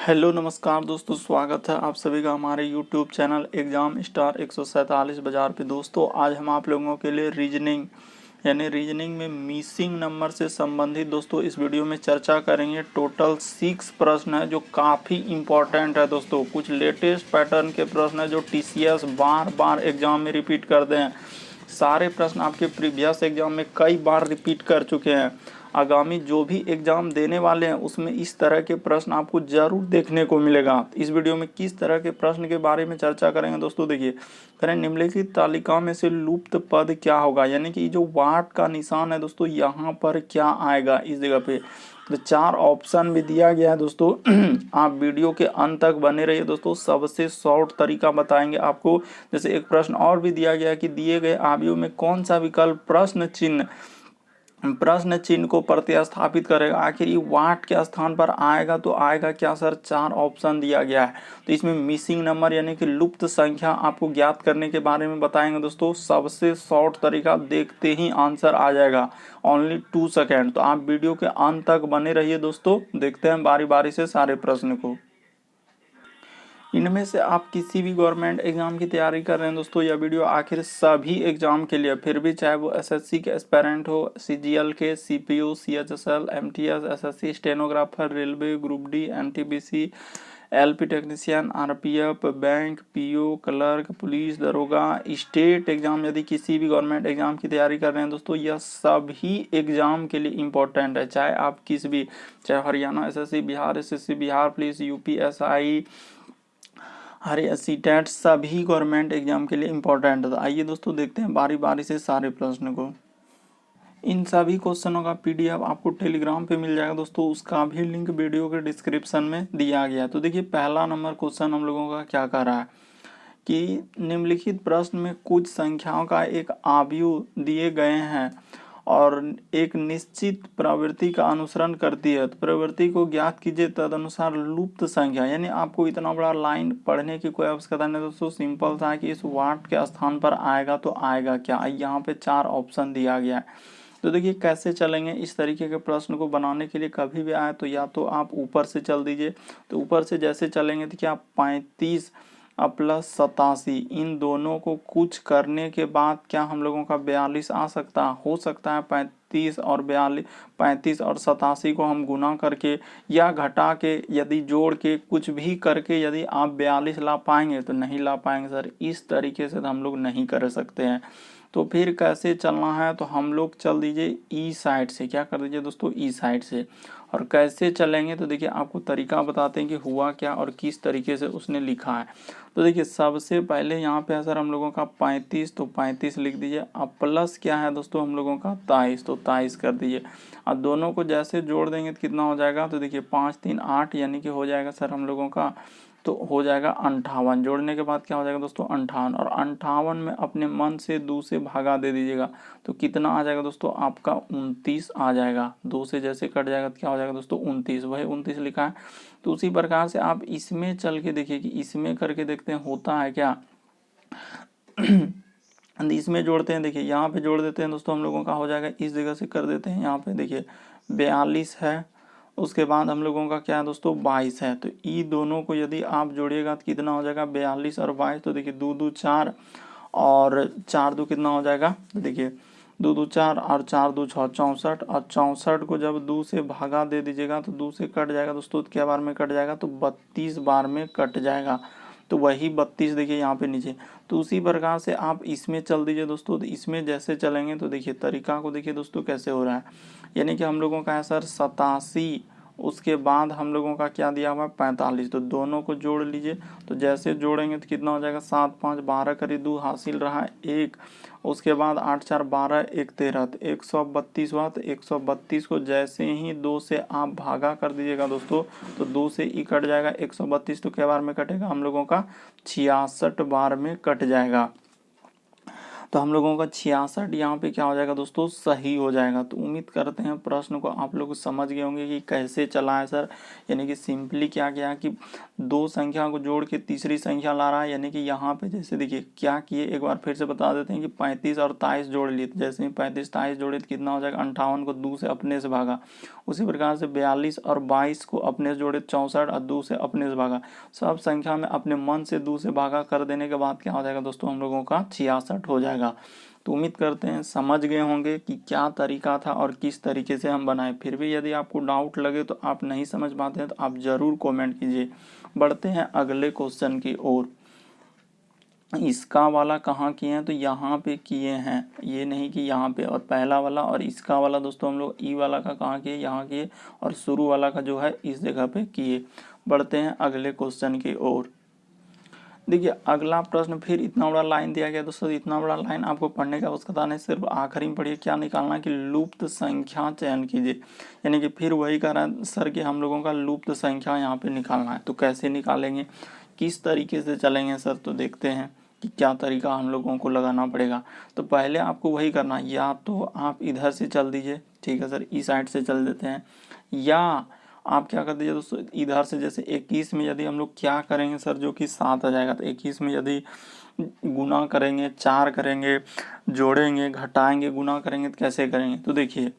Hello नमस्कार दोस्तों, स्वागत है आप सभी का हमारे यूट्यूब चैनल एग्जाम स्टार 147 बाजार पे। दोस्तों आज हम आप लोगों के लिए रीजनिंग यानी रीजनिंग में मिसिंग नंबर से संबंधित दोस्तों इस वीडियो में चर्चा करेंगे। टोटल 6 प्रश्न है जो काफ़ी इम्पोर्टेंट है दोस्तों। कुछ लेटेस्ट पैटर्न के प्रश्न है जो टीसीएस बार बार एग्जाम में रिपीट करते हैं। सारे प्रश्न आपके प्रीवियस एग्जाम में कई बार रिपीट कर चुके हैं। आगामी जो भी एग्जाम देने वाले हैं उसमें इस तरह के प्रश्न आपको जरूर देखने को मिलेगा। इस वीडियो में किस तरह के प्रश्न के बारे में चर्चा करेंगे दोस्तों, देखिए करें निम्नलिखित तालिका में से लुप्त पद क्या होगा, यानी कि जो वाट का निशान है दोस्तों यहाँ पर क्या आएगा इस जगह पे। तो 4 ऑप्शन भी दिया गया है दोस्तों। आप वीडियो के अंत तक बने रहिए दोस्तों, सबसे शॉर्ट तरीका बताएंगे आपको। जैसे एक प्रश्न और भी दिया गया कि दिए गए आयु में कौन सा विकल्प प्रश्न चिन्ह को प्रतिस्थापित करेगा। आखिर ये वाट के स्थान पर आएगा तो आएगा क्या सर। 4 ऑप्शन दिया गया है। तो इसमें मिसिंग नंबर यानी कि लुप्त संख्या आपको ज्ञात करने के बारे में बताएंगे दोस्तों। सबसे शॉर्ट तरीका, देखते ही आंसर आ जाएगा, ओनली 2 सेकेंड। तो आप वीडियो के अंत तक बने रहिए दोस्तों, देखते हैं बारी बारी से सारे प्रश्न को। इनमें से आप किसी भी गवर्नमेंट एग्जाम की तैयारी कर रहे हैं दोस्तों, यह वीडियो आखिर सभी एग्जाम के लिए, फिर भी चाहे वो एसएससी के एस्पेरेंट हो, सीजीएल के, CPU, CHSL, MTS, SSC stenographer, railway, group D, NTPC, LP technician, RPF, bank, PO, clerk, police, दरोगा, स्टेट एग्जाम, यदि किसी भी गवर्नमेंट एग्जाम की तैयारी कर रहे हैं दोस्तों, यह सभी एग्जाम के लिए इम्पोर्टेंट है। चाहे आप किस भी, चाहे Haryana SSC, Bihar SSC, Bihar police, UPSI, हरे सीटेट, सभी गवर्नमेंट एग्जाम के लिए इम्पोर्टेंट है। आइए दोस्तों देखते हैं बारी बारी से सारे प्रश्न को। इन सभी क्वेश्चनों का पीडीएफ आपको टेलीग्राम पे मिल जाएगा दोस्तों, उसका भी लिंक वीडियो के डिस्क्रिप्शन में दिया गया है। तो देखिए पहला नंबर क्वेश्चन हम लोगों का क्या कर रहा है कि निम्नलिखित प्रश्न में कुछ संख्याओं का एक आव्यूह दिए गए हैं और एक निश्चित प्रवृत्ति का अनुसरण करती है, तो प्रवृत्ति को ज्ञात कीजिए। तदनुसार लुप्त संख्या, यानी आपको इतना बड़ा लाइन पढ़ने की कोई आवश्यकता नहीं दोस्तों, सिंपल सा है कि इस वाट के स्थान पर आएगा तो आएगा क्या। यहाँ पे 4 ऑप्शन दिया गया है। तो देखिए कैसे चलेंगे इस तरीके के प्रश्न को बनाने के लिए। कभी भी आए तो या तो आप ऊपर से चल दीजिए, तो ऊपर से जैसे चलेंगे तो क्या 35 प्लस 87, इन दोनों को कुछ करने के बाद क्या हम लोगों का 42 आ सकता हो सकता है। 35 और 87 को हम गुना करके या घटा के, यदि जोड़ के, कुछ भी करके यदि आप 42 ला पाएंगे तो नहीं ला पाएंगे सर। इस तरीके से तो हम लोग नहीं कर सकते हैं। तो फिर कैसे चलना है, तो हम लोग चल दीजिए ई साइड से। क्या कर दीजिए दोस्तों, ई साइड से। और कैसे चलेंगे तो देखिए आपको तरीका बताते हैं कि हुआ क्या और किस तरीके से उसने लिखा है। तो देखिए सबसे पहले यहाँ पे है सर हम लोगों का 35, तो 35 लिख दीजिए। अब प्लस क्या है दोस्तों हम लोगों का 23, तो 23 कर दीजिए। अब दोनों को जैसे जोड़ देंगे तो कितना हो जाएगा, तो देखिए 5 3 8, यानी कि हो जाएगा सर हम लोगों का, तो हो जाएगा 58। जोड़ने के बाद क्या हो जाएगा दोस्तों 58, और 58 में अपने मन से 2 से भागा दे दीजिएगा तो कितना आ जाएगा दोस्तों आपका 29 आ जाएगा। 2 से जैसे कट जाएगा तो क्या हो जाएगा दोस्तों 29, वही 29 लिखा है। तो उसी प्रकार से आप इसमें चल के देखिए कि इसमें करके देखते हैं होता है क्या। इसमें जोड़ते हैं, देखिए यहाँ पे जोड़ देते हैं दोस्तों हम लोगों का हो जाएगा, इस जगह से कर देते हैं। यहाँ पे देखिए 42 है, उसके बाद हम लोगों का क्या है दोस्तों 22 है। तो ये दोनों को यदि आप जोड़िएगा तो कितना हो जाएगा 42 और 22, तो देखिए 2 2 4 और 4 2 कितना हो जाएगा, तो देखिए 2 2 4 और 4 2 6 64, और 64 को जब 2 से भागा दे दीजिएगा तो 2 से कट जाएगा दोस्तों, क्या बार में कट जाएगा, तो 32 बार में कट जाएगा। तो वही 32 देखिए यहाँ पे नीचे। तो उसी प्रकार से आप इसमें चल दीजिए दोस्तों। तो इसमें जैसे चलेंगे तो देखिए तरीका को देखिए दोस्तों कैसे हो रहा है। यानी कि हम लोगों का है सर 87, उसके बाद हम लोगों का क्या दिया हुआ है 45, तो दोनों को जोड़ लीजिए। तो जैसे जोड़ेंगे तो कितना हो जाएगा 7 5 12 करीब 2 हासिल रहा 1, उसके बाद 8 4 12 1 13, तो 132 हुआ। तो 132 को जैसे ही 2 से आप भागा कर दीजिएगा दोस्तों तो 2 से ही कट जाएगा। 132 तो क्या बार में कटेगा हम लोगों का 66 बार में कट जाएगा। तो हम लोगों का 66 यहाँ पे क्या हो जाएगा दोस्तों, सही हो जाएगा। तो उम्मीद करते हैं प्रश्न को आप लोग समझ गए होंगे कि कैसे चला है सर। यानी कि सिंपली क्या किया कि दो संख्या को जोड़ के तीसरी संख्या ला रहा है। यानी कि यहाँ पे जैसे देखिए क्या किए, एक बार फिर से बता देते हैं कि 35 और 23 जोड़ लिए। तो जैसे ही 35 23 जोड़े तो कितना हो जाएगा, 58 को 2 से अपने से भागा। उसी प्रकार से 42 और 22 को अपने से जोड़े, 64 और 2 से अपने से भागा। सब संख्या में अपने मन से 2 से भागा कर देने के बाद क्या हो जाएगा दोस्तों, हम लोगों का 66 हो जाएगा। तो उम्मीद करते हैं समझ गए होंगे कि क्या तरीका था और किस तरीके से हम बनाए। फिर भी यदि आपको डाउट लगे तो आप नहीं समझ पाते हैं तो आप ज़रूर कमेंट कीजिए। बढ़ते हैं अगले क्वेश्चन की ओर। इसका वाला कहाँ किए हैं, तो यहाँ पे किए हैं, ये नहीं कि यहाँ पे। और पहला वाला और इसका वाला दोस्तों हम लोग ई वाला का कहाँ किए, यहाँ किए। और शुरू वाला का जो है इस जगह पे किए। बढ़ते हैं अगले क्वेश्चन की ओर। देखिए अगला प्रश्न फिर इतना बड़ा लाइन दिया गया दोस्तों। इतना बड़ा लाइन आपको पढ़ने का आवश्यकता नहीं, सिर्फ आखिरी में पढ़िए। क्या निकालना है कि लुप्त संख्या चयन कीजिए। यानी कि फिर वही कह रहा है सर कि हम लोगों का लुप्त संख्या यहाँ पे निकालना है। तो कैसे निकालेंगे, किस तरीके से चलेंगे सर, तो देखते हैं कि क्या तरीका हम लोगों को लगाना पड़ेगा। तो पहले आपको वही करना है, या तो आप इधर से चल दीजिए, ठीक है सर, इस साइड से चल देते हैं। या आप क्या कर दीजिए दोस्तों, इधर से जैसे 21 में यदि हम लोग क्या करेंगे सर, जो कि 7 आ जाएगा। तो 21 में यदि गुना करेंगे, 4 करेंगे, जोड़ेंगे, घटाएंगे, गुना करेंगे, तो कैसे करेंगे। तो देखिए,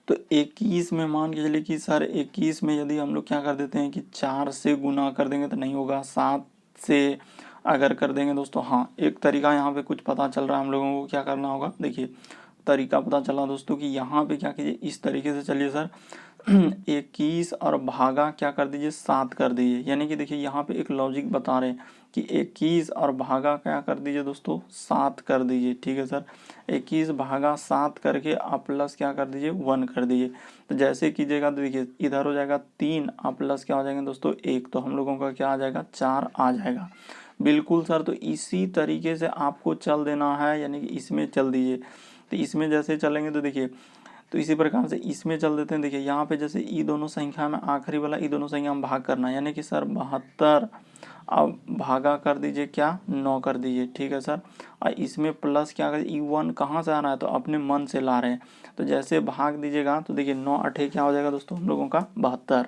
तो 21 में मान के चलिए कि सर 21 में यदि हम लोग क्या कर देते हैं कि 4 से गुना कर देंगे तो नहीं होगा, 7 से अगर कर देंगे दोस्तों। हाँ, एक तरीका यहाँ पे कुछ पता चल रहा है हम लोगों को, क्या करना होगा। देखिए तरीका पता चला दोस्तों कि यहाँ पे क्या कीजिए, इस तरीके से चलिए सर। 21 और भागा क्या कर दीजिए, 7 कर दीजिए। यानी कि देखिए यहाँ पे एक लॉजिक बता रहे हैं कि 21 और भागा क्या कर दीजिए दोस्तों, 7 कर दीजिए, ठीक है सर। 21 भागा 7 करके आप प्लस क्या कर दीजिए, 1 कर दीजिए। तो जैसे कीजिएगा तो देखिए इधर हो जाएगा 3, आप प्लस क्या हो जाएंगे दोस्तों 1, तो हम लोगों का क्या आ जाएगा, 4 आ जाएगा। बिल्कुल सर, तो इसी तरीके से आपको चल देना है, यानी कि इसमें चल दीजिए। तो इसमें जैसे चलेंगे तो देखिए, तो इसी प्रकार से इसमें चल देते हैं। देखिए यहाँ पे जैसे ई दोनों संख्या में आखिरी वाला ई दोनों संख्या में भाग करना है, यानी कि सर 72, अब भागा कर दीजिए क्या, 9 कर दीजिए, ठीक है सर। और इसमें प्लस क्या कर, E1 कहाँ से आ रहा है, तो अपने मन से ला रहे हैं। तो जैसे भाग दीजिएगा तो देखिए 9 8 क्या हो जाएगा दोस्तों, हम लोगों का 72।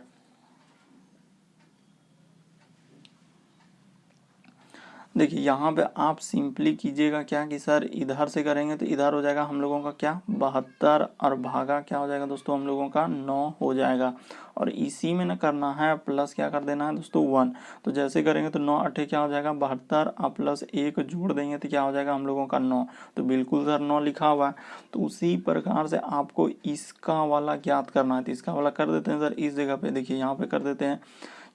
देखिए यहाँ पे आप सिंपली कीजिएगा क्या कि सर इधर से करेंगे तो इधर हो जाएगा हम लोगों का क्या, 72, और भागा क्या हो जाएगा दोस्तों, हम लोगों का 9 हो जाएगा। और इसी में न करना है प्लस क्या कर देना है दोस्तों, 1। तो जैसे करेंगे तो 9 8 क्या हो जाएगा, 72, और प्लस 1 जोड़ देंगे तो क्या हो जाएगा हम लोगों का 9। तो बिल्कुल सर 9 लिखा हुआ है। तो उसी प्रकार से आपको इसका वाला ज्ञात करना है। तो इसका वाला कर देते हैं सर इस जगह पे, देखिए यहाँ पे कर देते हैं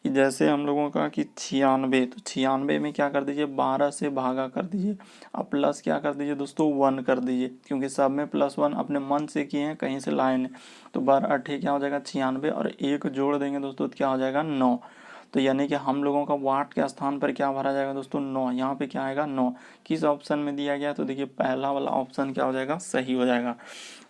कि जैसे हम लोगों का कि 96, तो 96 में क्या कर दीजिए, 12 से भागा कर दीजिए। अब प्लस क्या कर दीजिए दोस्तों, 1 कर दीजिए, क्योंकि सब में +1 अपने मन से किए हैं, कहीं से लाए नहीं। तो 12 8 क्या हो जाएगा 96, और 1 जोड़ देंगे दोस्तों तो क्या हो जाएगा 9। तो यानी कि हम लोगों का वाट के स्थान पर क्या भरा जाएगा दोस्तों, 9। यहाँ पे क्या आएगा 9। किस ऑप्शन में दिया गया, तो देखिए पहला वाला ऑप्शन क्या हो जाएगा, सही हो जाएगा।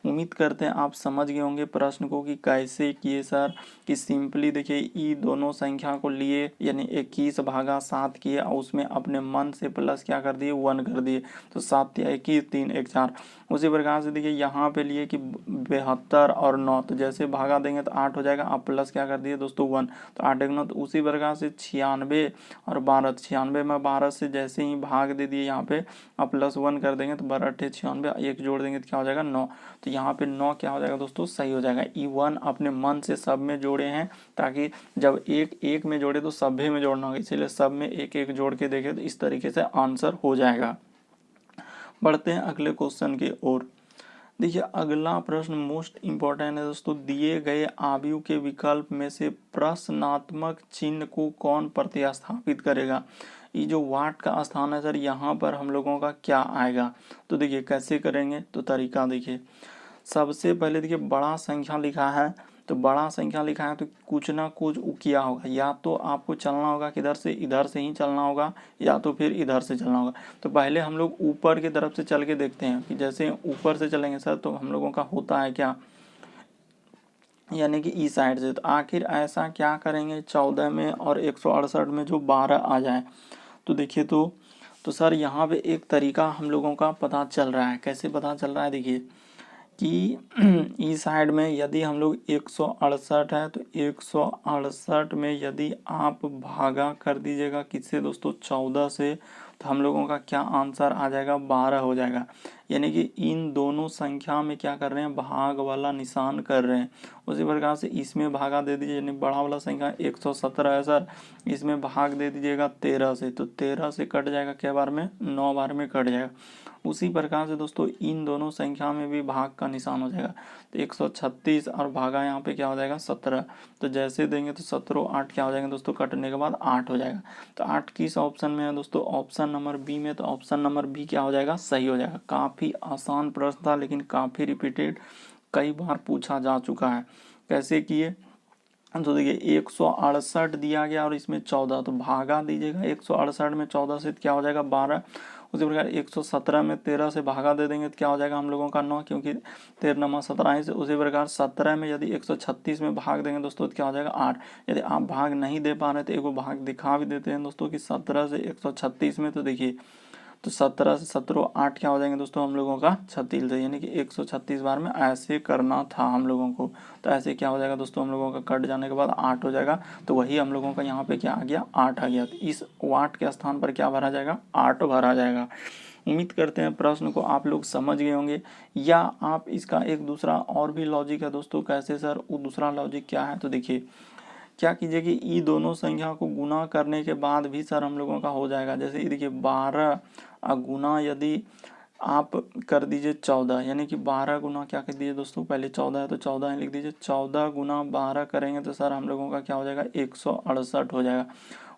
उम्मीद करते हैं आप समझ गए होंगे प्रश्न को कि कैसे किए सर। कि सिंपली देखिए ई दोनों संख्या को लिए, यानी 21 भागा 7 किए और उसमें अपने मन से प्लस क्या कर दिए, 1 कर दिए। तो 7 या 21 3 1 4। उसी प्रकार से देखिए यहाँ पे लिए कि 72 और 9, तो जैसे भागा देंगे तो 8 हो जाएगा। आप प्लस क्या कर दिए दोस्तों 1, तो 8 1 9। तो उसी प्रकार से 96 और 12, 96 में 12 से जैसे ही भाग दे दिए यहाँ पे, आप +1 कर देंगे तो 12 8 96, 1 जोड़ देंगे तो क्या हो जाएगा 9। तो यहाँ पे 9 क्या हो जाएगा दोस्तों, सही हो जाएगा। E1 अपने मन से सब में जोड़े हैं, ताकि जब एक एक में जोड़े तो सभी में जोड़ना होगा, इसीलिए सब में एक एक जोड़ के देखें तो इस तरीके से आंसर हो जाएगा। बढ़ते हैं अगले क्वेश्चन की ओर। देखिए अगला प्रश्न मोस्ट इंपॉर्टेंट है दोस्तों। दिए गए आयु के विकल्प में से प्रश्नात्मक चिन्ह को कौन प्रतिस्थापित करेगा। ये जो वाट का स्थान है सर, यहाँ पर हम लोगों का क्या आएगा। तो देखिए कैसे करेंगे, तो तरीका देखिए। सबसे पहले देखिए बड़ा संख्या लिखा है, तो बड़ा संख्या लिखा है तो कुछ ना कुछ किया होगा। या तो आपको चलना होगा किधर से, इधर से ही चलना होगा, या तो फिर इधर से चलना होगा। तो पहले हम लोग ऊपर की तरफ से चल के देखते हैं कि जैसे ऊपर से चलेंगे सर तो हम लोगों का होता है क्या, यानी कि ई साइड से। तो आखिर ऐसा क्या करेंगे 14 में और 168 में जो 12 आ जाए। तो देखिए तो तो सर यहाँ पे एक तरीका हम लोगों का पता चल रहा है। कैसे पता चल रहा है, देखिए कि इस साइड में यदि हम लोग 168 है तो 168 में यदि आप भागा कर दीजिएगा किससे दोस्तों, 14 से, तो हम लोगों का क्या आंसर आ जाएगा, 12 हो जाएगा। यानी कि इन दोनों संख्या में क्या कर रहे हैं, भाग वाला निशान कर रहे हैं। उसी प्रकार से इसमें भागा दे दीजिए, यानी बड़ा वाला संख्या 117 है सर, इसमें भाग दे दीजिएगा 13 से, तो 13 से कट जाएगा क्या बार में, 9 बार में कट जाएगा। उसी प्रकार से दोस्तों इन दोनों संख्या में भी भाग का निशान हो जाएगा, तो 136 और भागा यहाँ पे क्या हो जाएगा 17, तो जैसे देंगे तो 17 8 क्या हो जाएगा दोस्तों, कटने के बाद 8 हो जाएगा। तो 8 किस ऑप्शन में है दोस्तों, ऑप्शन नंबर बी में, तो ऑप्शन नंबर बी क्या हो जाएगा, सही हो जाएगा। काफ़ी आसान प्रश्न था लेकिन काफ़ी रिपीटेड कई बार पूछा जा चुका है। कैसे किए, तो देखिए 168 दिया गया और इसमें 14, तो भागा दीजिएगा 168 में 14 से क्या हो जाएगा 12। उसी प्रकार 117 में 13 से भागा दे देंगे तो क्या हो जाएगा हम लोगों का 9, क्योंकि 13 नमा 17 से। उसी प्रकार 17 में यदि 136 में भाग देंगे दोस्तों तो क्या हो जाएगा 8। यदि आप भाग नहीं दे पा रहे तो एक भाग दिखा भी देते हैं दोस्तों कि 17 से 136 में, तो देखिए तो 17 से 17 8 क्या हो जाएंगे दोस्तों हम लोगों का 36 है, यानी कि 136 बार में ऐसे करना था हम लोगों को। तो ऐसे क्या हो जाएगा दोस्तों हम लोगों का कट जाने के बाद 8 हो जाएगा, तो वही हम लोगों का यहाँ पे क्या आ गया 8 आ गया। तो इस 8 के स्थान पर क्या भरा जाएगा, 8 भरा जाएगा। उम्मीद करते हैं प्रश्न को आप लोग समझ गए होंगे, या आप इसका एक दूसरा और भी लॉजिक है दोस्तों। कैसे सर, वो दूसरा लॉजिक क्या है, तो देखिए क्या कीजिए कि ये दोनों संख्या को गुना करने के बाद भी सर हम लोगों का हो जाएगा। जैसे ये देखिए 12 गुना यदि आप कर दीजिए 14, यानी कि 12 गुना क्या कर दीजिए दोस्तों, पहले 14 है तो 14 ही लिख दीजिए, 14 गुना 12 करेंगे तो सर हम लोगों का क्या हो जाएगा 168 हो जाएगा।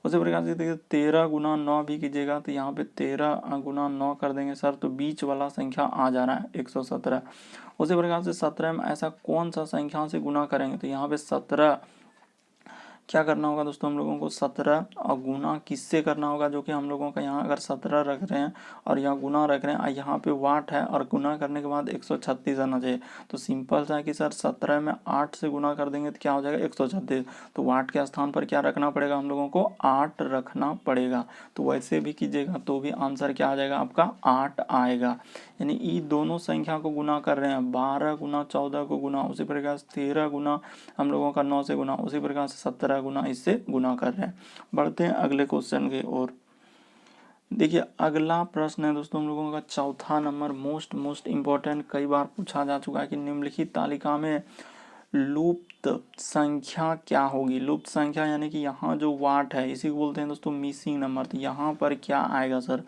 उसी प्रकार से देखिए 13 गुना 9 भी कीजिएगा तो यहाँ पे 13 गुना 9 कर देंगे सर, तो बीच वाला संख्या आ जा रहा है 117। उसी प्रकार से 17 में ऐसा कौन सा संख्या से गुना करेंगे, तो यहाँ पे 17 क्या करना होगा दोस्तों हम लोगों को 17 और गुना किससे करना होगा, जो कि हम लोगों का यहाँ अगर 17 रख रहे हैं और यहाँ गुना रख रहे हैं, यहाँ पे वाट है और गुना करने के बाद 136 आना चाहिए। तो सिंपल सा है कि सर 17 में 8 से गुना कर देंगे तो क्या हो जाएगा 136, तो वाट के स्थान पर क्या रखना पड़ेगा हम लोगों को 8 रखना पड़ेगा। तो वैसे भी कीजिएगा तो भी आंसर क्या आ जाएगा आपका 8 आएगा। यानी ये दोनों संख्या को गुना कर रहे हैं, 12 गुना 14 को गुना, उसी प्रकार से 13 गुना हम लोगों का 9 से गुना, उसी प्रकार से 17 गुना इससे गुना कर रहे हैं। बढ़ते हैं अगले क्वेश्चन की ओर। देखिए अगला प्रश्न है दोस्तों हम लोगों का चौथा नंबर, मोस्ट इम्पोर्टेंट, कई बार पूछा जा चुका है कि निम्नलिखित तालिका में लुप्त संख्या क्या होगी। लुप्त संख्या यानी कि यहाँ जो वाट है इसी को बोलते हैं दोस्तों मिसिंग नंबर। तो यहाँ पर क्या आएगा सर,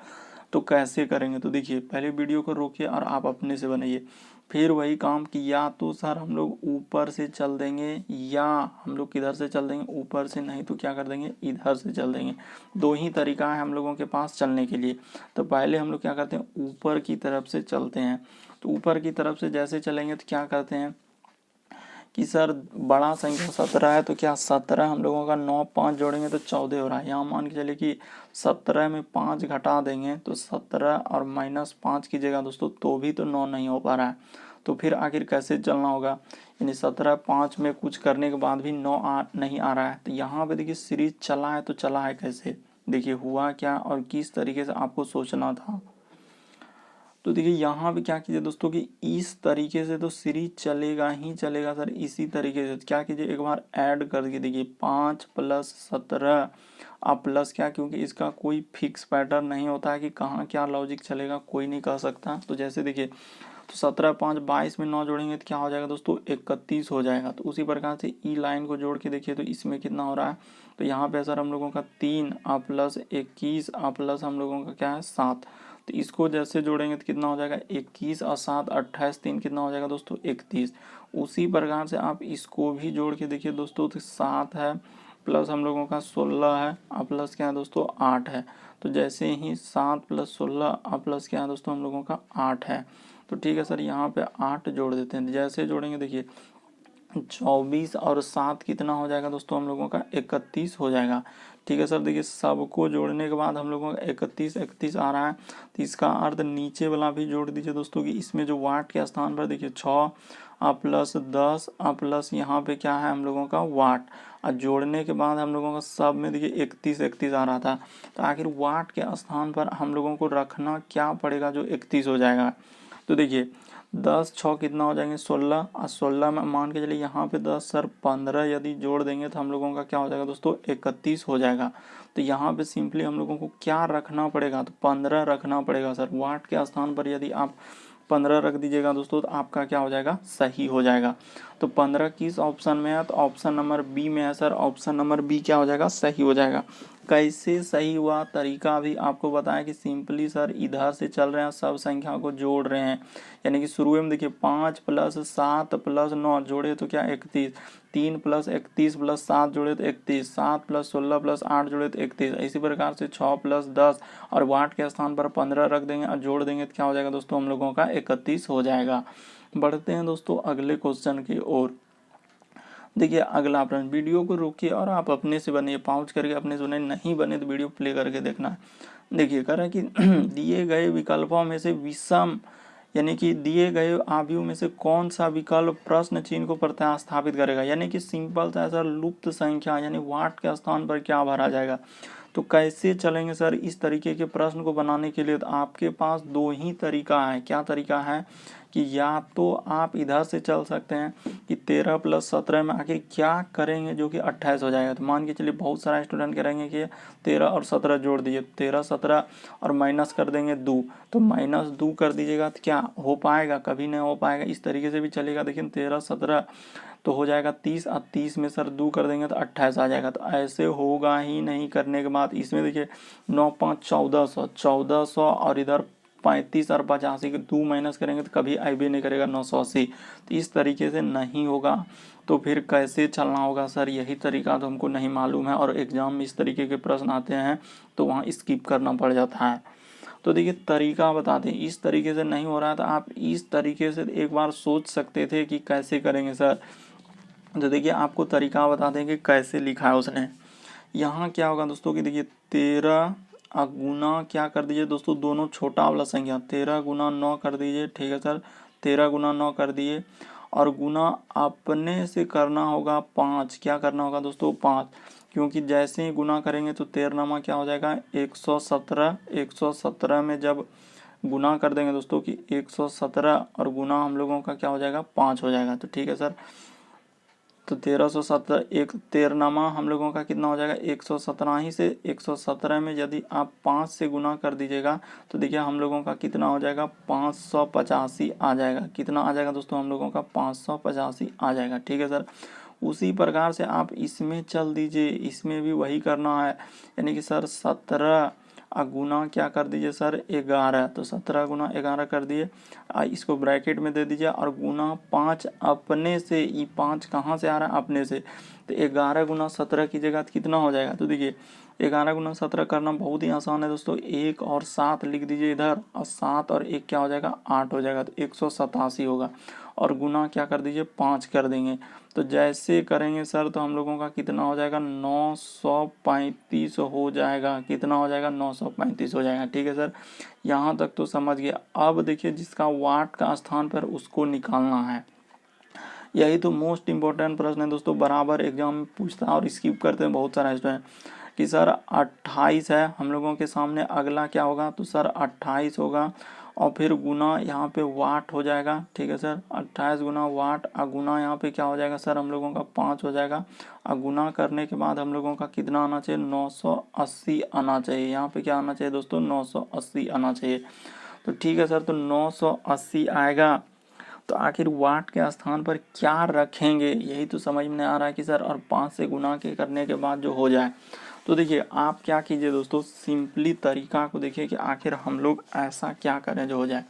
तो कैसे करेंगे, तो देखिए पहले वीडियो को रोकिए और आप अपने से बनाइए। फिर वही काम कि या तो सर हम लोग ऊपर से चल देंगे या हम लोग किधर से चल देंगे, ऊपर से, नहीं तो क्या कर देंगे इधर से चल देंगे। दो ही तरीका है हम लोगों के पास चलने के लिए। तो पहले हम लोग क्या करते हैं, ऊपर की तरफ से चलते हैं। तो ऊपर की तरफ से जैसे चलेंगे तो क्या करते हैं कि सर बड़ा संख्या 17 है तो क्या 17 हम लोगों का 9 5 जोड़ेंगे तो 14 हो रहा है। यहाँ मान के चलिए कि 17 में 5 घटा देंगे तो 17 और -5 कीजिएगा दोस्तों तो भी तो 9 नहीं हो पा रहा है। तो फिर आखिर कैसे चलना होगा, यानी 17 5 में कुछ करने के बाद भी 9 नहीं आ रहा है। तो यहाँ पे देखिए सीरीज चला है तो चला है कैसे, देखिए हुआ क्या और किस तरीके से आपको सोचना था। तो देखिए यहाँ पे क्या कीजिए दोस्तों कि इस तरीके से तो सीरीज चलेगा ही चलेगा सर। इसी तरीके से क्या कीजिए एक बार ऐड कर के देखिए 5 + 17 अब प्लस क्या, क्योंकि इसका कोई फिक्स पैटर्न नहीं होता है कि कहाँ क्या लॉजिक चलेगा, कोई नहीं कह सकता। तो जैसे देखिए तो 17 5 22 में 9 जोड़ेंगे तो क्या हो जाएगा दोस्तों 31 हो जाएगा। तो उसी प्रकार से ई लाइन को जोड़ के देखिए तो इसमें कितना हो रहा है, तो यहाँ पे सर हम लोगों का 3 + 21 प्लस हम लोगों का क्या है 7। तो इसको जैसे जोड़ेंगे तो कितना हो जाएगा 21 और 7 28 3 कितना हो जाएगा दोस्तों 31। उसी प्रकार से आप इसको भी जोड़ के देखिए दोस्तों, तो 7 है प्लस हम लोगों का 16 है और प्लस क्या है दोस्तों 8 है। तो जैसे ही 7 + 16 और प्लस क्या है दोस्तों हम लोगों का 8 है। तो ठीक है सर यहाँ पे 8 जोड़ देते हैं। जैसे जोड़ेंगे देखिए 24 और 7 कितना हो जाएगा दोस्तों हम लोगों का 31 हो जाएगा। ठीक है सर, देखिए सबको जोड़ने के बाद हम लोगों का 31 आ रहा है। तो इसका अर्थ नीचे वाला भी जोड़ दीजिए दोस्तों कि इसमें जो वाट के स्थान पर देखिए 6 + 10 प्लस यहाँ पे क्या है हम लोगों का वाट, और जोड़ने के बाद हम लोगों का सब में देखिए 31 आ रहा था। तो आखिर वाट के स्थान पर हम लोगों को रखना क्या पड़ेगा जो 31 हो जाएगा। तो देखिए 10 6 कितना हो जाएंगे 16, और 16 में मान के चलिए यहाँ पे 10 सर 15 यदि जोड़ देंगे तो हम लोगों का क्या हो जाएगा दोस्तों 31 हो जाएगा। तो यहाँ पे सिंपली हम लोगों को क्या रखना पड़ेगा, तो 15 रखना पड़ेगा सर। वाट के स्थान पर यदि आप 15 रख दीजिएगा दोस्तों तो आपका क्या हो जाएगा, सही हो जाएगा। तो 15 किस ऑप्शन में है, तो ऑप्शन नंबर बी में है सर। ऑप्शन नंबर बी क्या हो जाएगा, सही हो जाएगा। कैसे सही हुआ तरीका भी आपको बताया कि सिंपली सर इधर से चल रहे हैं, सब संख्या को जोड़ रहे हैं। यानी कि शुरू में देखिए 5 + 7 + 9 जोड़े तो क्या 31, 3 + 31 + 7 जोड़े तो 31, 7 + 16 + 8 जोड़े तो 31। इसी प्रकार से 6 + 10 और वाट के स्थान पर 15 रख देंगे और जोड़ देंगे तो क्या हो जाएगा दोस्तों हम लोगों का 31 हो जाएगा। बढ़ते हैं दोस्तों अगले क्वेश्चन की ओर। देखिए अगला प्रश्न, वीडियो को रोकिए और आप अपने से बनिए, पॉज करके अपने से बने, नहीं बने तो वीडियो प्ले करके देखना है। देखिए कह रहा है कि दिए गए विकल्पों में से विषम यानी कि दिए गए आव्यूह में से कौन सा विकल्प प्रश्न चिन्ह को प्रतिस्थापित करेगा। यानी कि सिंपल सा सर लुप्त संख्या यानी वाट के स्थान पर क्या भरा जाएगा। तो कैसे चलेंगे सर इस तरीके के प्रश्न को बनाने के लिए, तो आपके पास दो ही तरीका है। क्या तरीका है कि या तो आप इधर से चल सकते हैं कि 13 + 17 में आखिर क्या करेंगे जो कि 28 हो जाएगा। तो मान के चलिए बहुत सारा स्टूडेंट करेंगे कि 13 और 17 जोड़ दीजिए, 13 17 और माइनस कर देंगे 2, तो -2 कर दीजिएगा तो क्या हो पाएगा, कभी नहीं हो पाएगा। इस तरीके से भी चलेगा। देखिए 13 17 तो हो जाएगा 30 और 30 में सर 2 कर देंगे तो 28 आ जाएगा। तो ऐसे होगा ही नहीं। करने के बाद इसमें देखिए 9 5 1400, 1400 और इधर 35 और 85 के 2 माइनस करेंगे तो कभी आई भी नहीं करेगा 980। तो इस तरीके से नहीं होगा। तो फिर कैसे चलना होगा सर, यही तरीका तो हमको नहीं मालूम है। और एग्जाम में इस तरीके के प्रश्न आते हैं तो वहाँ स्किप करना पड़ जाता है। तो देखिए तरीका बताते हैं, इस तरीके से नहीं हो रहा था, आप इस तरीके से एक बार सोच सकते थे कि कैसे करेंगे सर। तो देखिए आपको तरीका बता दें कि कैसे लिखा है उसने। यहाँ क्या होगा दोस्तों कि देखिए 13 गुना क्या कर दीजिए दोस्तों, दोनों छोटा वाला संख्या 13 × 9 कर दीजिए। ठीक है सर, 13 × 9 कर दिए और गुना अपने से करना होगा 5। क्या करना होगा दोस्तों 5, क्योंकि जैसे ही गुना करेंगे तो 13 क्या हो जाएगा 117। 117 में जब गुना कर देंगे दोस्तों कि 117 और गुना हम लोगों का क्या हो जाएगा 5 हो जाएगा। तो ठीक है सर, तो 1317 एक 13 हम लोगों का कितना हो जाएगा 117 ही से 117 में यदि आप 5 से गुना कर दीजिएगा तो देखिए हम लोगों का कितना हो जाएगा 585 आ जाएगा। कितना आ जाएगा दोस्तों हम लोगों का 585 आ जाएगा। ठीक है सर, उसी प्रकार से आप इसमें चल दीजिए, इसमें भी वही करना है। यानी कि सर 17 गुना क्या कर दीजिए सर 11, तो 17 × 11 कर दिए। इसको ब्रैकेट में दे दीजिए और गुना 5 अपने से, ये 5 कहाँ से आ रहा है अपने से, तो 11 × 17 कीजिएगा तो कितना हो जाएगा। तो देखिए 11 × 17 करना बहुत ही आसान है दोस्तों। 1 और 7 लिख दीजिए इधर, और 7 और 1 क्या हो जाएगा 8 हो जाएगा। तो 187 होगा और गुना क्या कर दीजिए 5 कर देंगे। तो जैसे करेंगे सर तो हम लोगों का कितना हो जाएगा 935 हो जाएगा। कितना हो जाएगा 935 हो जाएगा। ठीक है सर, यहाँ तक तो समझ गया। अब देखिए जिसका वाट का स्थान पर उसको निकालना है। यही तो मोस्ट इम्पोर्टेंट प्रश्न है दोस्तों, बराबर एग्जाम में पूछता है और स्किप करते हैं बहुत सारा स्टूडेंट कि सर 28 है हम लोगों के सामने, अगला क्या होगा, तो सर 28 होगा और फिर गुना यहाँ पे वाट हो जाएगा। ठीक है सर, 28 गुना वाट और गुना यहाँ पे क्या हो जाएगा सर हम लोगों का 5 हो जाएगा। और गुना करने के बाद हम लोगों का कितना आना चाहिए 980 आना चाहिए। यहाँ पे क्या आना चाहिए दोस्तों 980 आना चाहिए। तो ठीक है सर, तो 980 आएगा। तो आखिर वाट के स्थान पर क्या रखेंगे, यही तो समझ में नहीं आ रहा है कि सर, और 5 से गुना के करने के बाद जो हो जाए। तो देखिए आप क्या कीजिए दोस्तों, सिंपली तरीका को देखिए कि आखिर हम लोग ऐसा क्या करें जो हो जाए।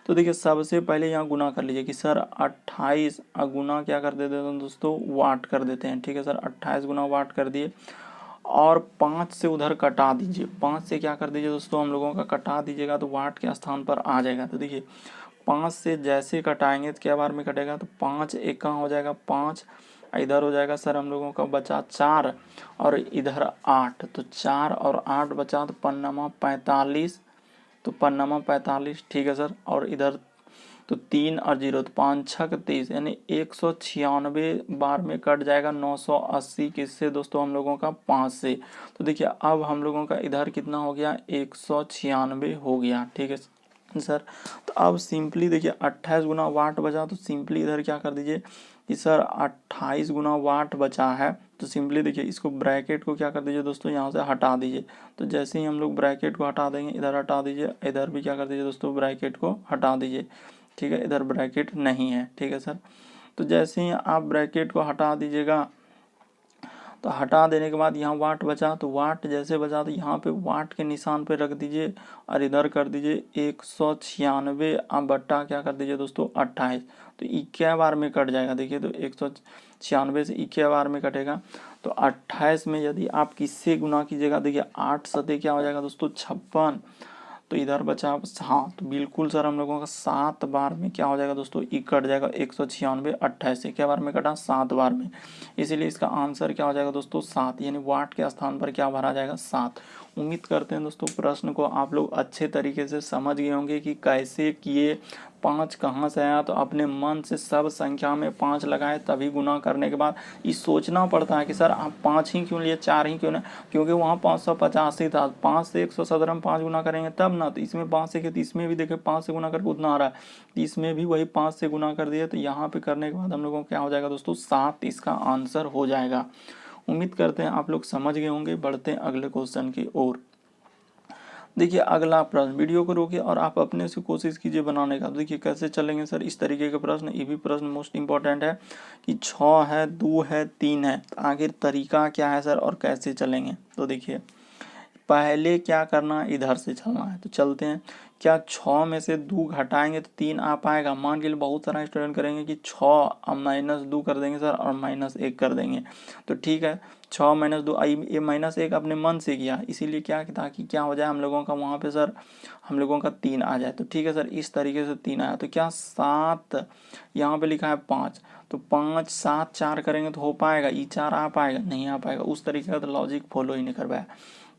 तो देखिए सबसे पहले यहाँ गुना कर लीजिए कि सर 28 गुना क्या कर देते हैं दोस्तों वाट कर देते हैं। ठीक है सर, 28 गुना वाट कर दिए और 5 से उधर कटा दीजिए। 5 से क्या कर दीजिए दोस्तों हम लोगों का कटा दीजिएगा तो वाट के स्थान पर आ जाएगा। तो देखिए 5 से जैसे कटाएंगे तो क्या बार में कटेगा, तो 5 एक कहाँ हो जाएगा 5, इधर हो जाएगा सर हम लोगों का बचा 4 और इधर 8, तो 4 और 8 बचा तो 5 45, तो 5 45। ठीक है सर, और इधर तो 3 और 0 तो 5 छक 23 यानी 196 बार में कट जाएगा 980 किससे दोस्तों हम लोगों का 5 से। तो देखिए अब हम लोगों का इधर कितना हो गया 196 हो गया। ठीक है सर। तो अब सिंपली देखिए 28 गुना वाट बचा, तो सिंपली इधर क्या कर दीजिए कि सर 28 गुना वाट बचा है। तो सिंपली देखिए इसको ब्रैकेट को क्या कर दीजिए दोस्तों यहाँ से हटा दीजिए। तो जैसे ही हम लोग ब्रैकेट को हटा देंगे, इधर हटा दीजिए, इधर भी क्या कर दीजिए दोस्तों ब्रैकेट को हटा दीजिए। ठीक है, इधर ब्रैकेट नहीं है। ठीक है सर। तो जैसे ही आप ब्रैकेट को हटा दीजिएगा, तो हटा देने के बाद यहाँ वाट बचा, तो वाट जैसे बचा तो यहाँ पे वाट के निशान पे रख दीजिए और इधर कर दीजिए 196 अब बट्टा क्या कर दीजिए दोस्तों 28। तो 21 बार में कट जाएगा। देखिए तो 196 से 21 बार में कटेगा। तो 28 में यदि आप किससे गुना कीजिएगा, देखिए 8 सते क्या हो जाएगा दोस्तों 56। तो इधर बचा हाँ, तो बिल्कुल सर हम लोगों का 7 बार में क्या हो जाएगा दोस्तों ई कट जाएगा 196 28 से क्या बार में कटा 7 बार में। इसीलिए इसका आंसर क्या हो जाएगा दोस्तों 7, यानी वाट के स्थान पर क्या भरा जाएगा 7। उम्मीद करते हैं दोस्तों प्रश्न को आप लोग अच्छे तरीके से समझ गए होंगे कि कैसे किए, 5 कहाँ से आया। तो अपने मन से सब संख्या में 5 लगाए, तभी गुना करने के बाद ये सोचना पड़ता है कि सर आप 5 ही क्यों लिए 4 ही क्यों ना, क्योंकि वहाँ 550 ही था। 5 से 117 हम 5 गुना करेंगे तब ना, तो इसमें 5 से, तो इसमें भी देखिए 5 से गुना करके उतना आ रहा है, तो इसमें भी वही 5 से गुना कर दिए। तो यहाँ पे करने के बाद हम लोगों को क्या हो जाएगा दोस्तों 7 इसका आंसर हो जाएगा। उम्मीद करते हैं आप लोग समझ गए होंगे। बढ़ते हैं अगले क्वेश्चन की ओर। देखिए अगला प्रश्न, वीडियो को रोकिए और आप अपने से कोशिश कीजिए बनाने का। तो देखिए कैसे चलेंगे सर इस तरीके के प्रश्न। ये भी प्रश्न मोस्ट इंपॉर्टेंट है कि 6 है, 2 है, 3 है, तो आखिर तरीका क्या है सर और कैसे चलेंगे। तो देखिए पहले क्या करना है, इधर से चलना है। तो चलते हैं। क्या 6 में से 2 घटाएंगे तो 3 आ पाएगा। मान के लिए बहुत सारा स्टूडेंट करेंगे कि 6 माइनस 2 कर देंगे सर और माइनस 1 कर देंगे। तो ठीक है 6 माइनस 2, ये माइनस 1 अपने मन से किया, इसीलिए क्या ताकि क्या हो जाए हम लोगों का वहाँ पे सर हम लोगों का 3 आ जाए। तो ठीक है सर इस तरीके से 3 आया। तो क्या 7 यहाँ पे लिखा है 5, तो 5 7 4 करेंगे तो हो पाएगा, ये 4 आ पाएगा नहीं आ पाएगा। उस तरीके का तो लॉजिक फॉलो ही नहीं कर पाया।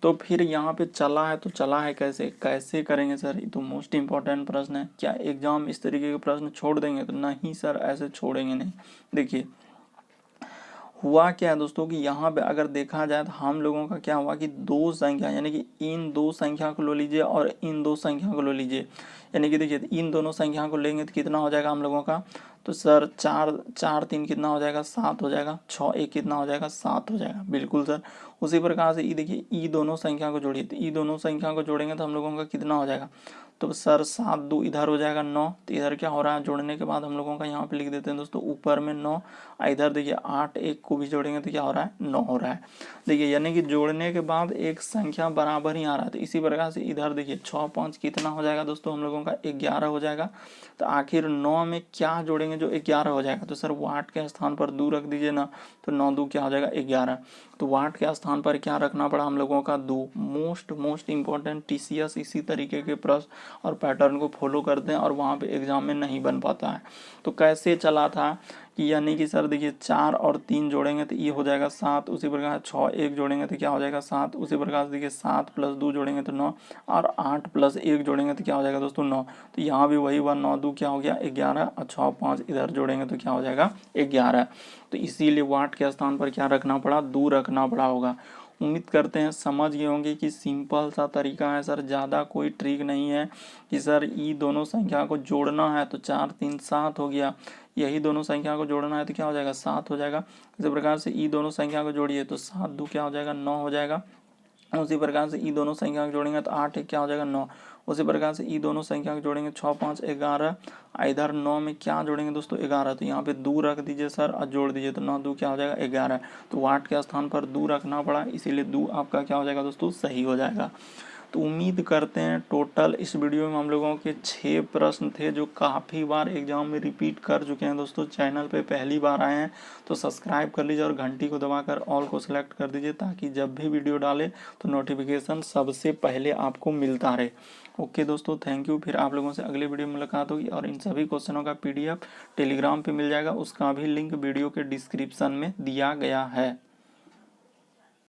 तो फिर यहाँ पे चला है, तो चला है कैसे कैसे करेंगे सर, ये तो मोस्ट इंपॉर्टेंट प्रश्न है। क्या एग्जाम इस तरीके के प्रश्न छोड़ देंगे, तो नहीं सर ऐसे छोड़ेंगे नहीं। देखिए हुआ क्या है दोस्तों कि यहाँ पे अगर देखा जाए तो हम लोगों का क्या हुआ कि 2 संख्या यानी कि इन 2 संख्या को ले लीजिए और इन 2 संख्या को ले लीजिए। यानी कि देखिए इन दोनों संख्या को लेंगे तो कितना हो जाएगा हम लोगों का, तो सर 4 3 कितना हो जाएगा 7 हो जाएगा, 6 1 कितना हो जाएगा 7 हो जाएगा। बिल्कुल सर। उसी प्रकार से ये देखिए ई दोनों संख्या को जोड़िए, तो ई दोनों संख्या को जोड़ेंगे तो हम लोगों का कितना हो जाएगा, तो सर 7 2 इधर हो जाएगा 9। तो इधर क्या हो रहा है जोड़ने के बाद हम लोगों का यहाँ पे लिख देते हैं दोस्तों ऊपर में 9, इधर देखिए 8 1 को भी जोड़ेंगे तो क्या हो रहा है 9 हो रहा है। देखिए यानी कि जोड़ने के बाद एक संख्या बराबर ही आ रहा है। तो इसी प्रकार से इधर देखिए 6 5 कितना हो जाएगा दोस्तों हम लोगों का 11 हो जाएगा। तो आखिर 9 में क्या जोड़ेंगे जो 11 हो जाएगा, तो सर वाट के स्थान पर 2 रख दीजिए ना, तो 9 2 क्या हो जाएगा 11। तो वाट के स्थान पर क्या रखना पड़ा हम लोगों का 2। मोस्ट इंपॉर्टेंट TCS इसी तरीके के प्रश्न और पैटर्न को फॉलो करते हैं और वहाँ पे एग्जाम में नहीं बन पाता है। तो कैसे चला था कि यानी कि सर देखिए 4 और 3 जोड़ेंगे तो ये हो जाएगा 7, उसी प्रकार 6 1 जोड़ेंगे तो क्या हो जाएगा 7, उसी प्रकार से देखिए 7 + 2 जोड़ेंगे तो 9 और 8 + 1 जोड़ेंगे तो क्या हो जाएगा दोस्तों 9। तो यहाँ भी वही हुआ 9 2 क्या हो गया 11 और 6 5 इधर जोड़ेंगे तो क्या हो जाएगा 11। तो इसीलिए वाट के स्थान पर क्या रखना पड़ा 2 रखना पड़ा होगा। उम्मीद करते हैं समझ गए होंगे कि सिंपल सा तरीका है सर, ज़्यादा कोई ट्रिक नहीं है कि सर ये दोनों संख्या को जोड़ना है तो 4 3 7 हो गया, यही दोनों संख्या को जोड़ना है तो क्या हो जाएगा 7 हो जाएगा। इसी प्रकार से ई दोनों संख्या को जोड़िए तो 7 2 क्या हो जाएगा 9 हो जाएगा। उसी प्रकार से ई दोनों संख्या को जोड़ेंगे तो 8 1 क्या हो जाएगा 9। उसी प्रकार से ई दोनों संख्या को जोड़ेंगे 6 5 11, इधर 9 में क्या जोड़ेंगे दोस्तों 11, तो यहाँ पे 2 रख दीजिए सर और जोड़ दीजिए तो 9 2 क्या हो जाएगा 11। तो वाट के स्थान पर 2 रखना पड़ा, इसीलिए 2 आपका क्या हो जाएगा दोस्तों सही हो जाएगा। तो उम्मीद करते हैं टोटल इस वीडियो में हम लोगों के 6 प्रश्न थे जो काफ़ी बार एग्जाम में रिपीट कर चुके हैं दोस्तों। चैनल पे पहली बार आए हैं तो सब्सक्राइब कर लीजिए और घंटी को दबाकर ऑल को सिलेक्ट कर दीजिए ताकि जब भी वीडियो डालें तो नोटिफिकेशन सबसे पहले आपको मिलता रहे। ओके दोस्तों थैंक यू। फिर आप लोगों से अगले वीडियो में मुलाकात होगी और इन सभी क्वेश्चनों का PDF टेलीग्राम पे मिल जाएगा, उसका भी लिंक वीडियो के डिस्क्रिप्शन में दिया गया है।